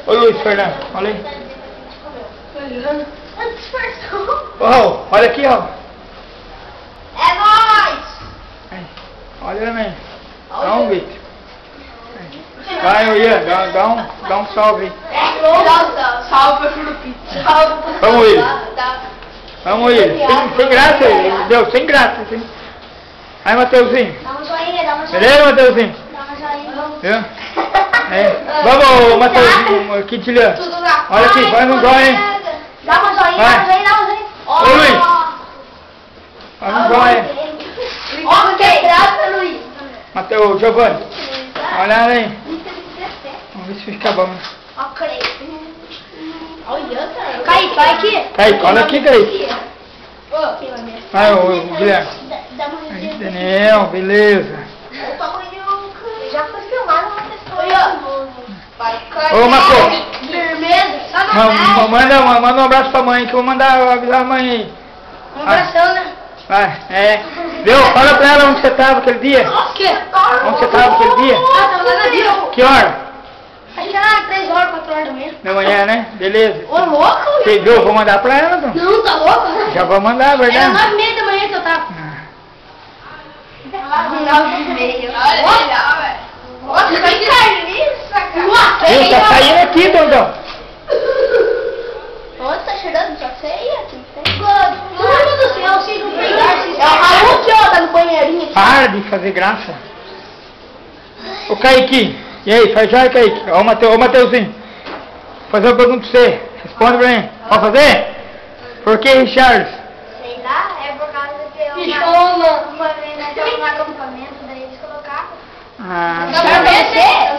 Ô Luiz Fernando, olha aí. Oh, olha aqui, ó. É nóis! Aí, olha também. Dá um grito. Vai, ô Ian, dá um salve aí. Salve pro Pizza. Vamos, Ian. Vamos, Ian. Sem graça, ele deu sem graça. Aí, Mateuzinho. Dá um joinha, dá um joinha. Beleza, Mateuzinho? Dá um joinha. Viu? É. Vamos, Mateuzinho, Quintilhã. Tudo na Olha aqui, faz um joinha, hein? Dá uma joinha, dá uma joinha, dá uma joinha. Ô, Luiz. Faz um joinha. Ó, que graça, Luiz. Mateus, Giovanni. Olha aí. Vamos ver se fica bom. Ó, creio. Olha, cara. Kaique, vai aqui. Kaique, olha aqui, Kaique. Vai, o Guilherme. Dá uma Aí, Daniel, beleza. O tamanho já foi filmado uma pessoa. Ô, Marcos. Firmeza. Manda um abraço pra mãe, que eu vou mandar avisar a mãe aí. Um abração, né? Vai, Deu, fala pra ela onde você tava aquele dia. O quê? Onde você tava aquele dia? Ah, tava lá na Vila. Que hora? Acho que era 3 horas, 4 horas da manhã. Da manhã, né? Beleza. Ô, louco? Você viu? Vou mandar pra ela, então. Não, tá louco? Já vou mandar, Era verdade? 9h30 da manhã que eu tava. 9h30. Olha legal, velho. Nossa, que carniça, cara. Viu? Tá saindo aqui, Dondão. Nossa, tá cheirando só ceia. Mano do céu, sei não pegar. É o Raul que ó, tá no banheirinho aqui. Para de fazer graça. Ô, Kaique. E aí, faz já, Kaique? Ó, o Mateuzinho. Vou fazer uma pergunta pra você. Responde pra mim. Pode fazer? Por que Richard? Sei lá, é por causa que uma vez nós estávamos no acampamento, daí eles colocaram. Ah, Só pra você?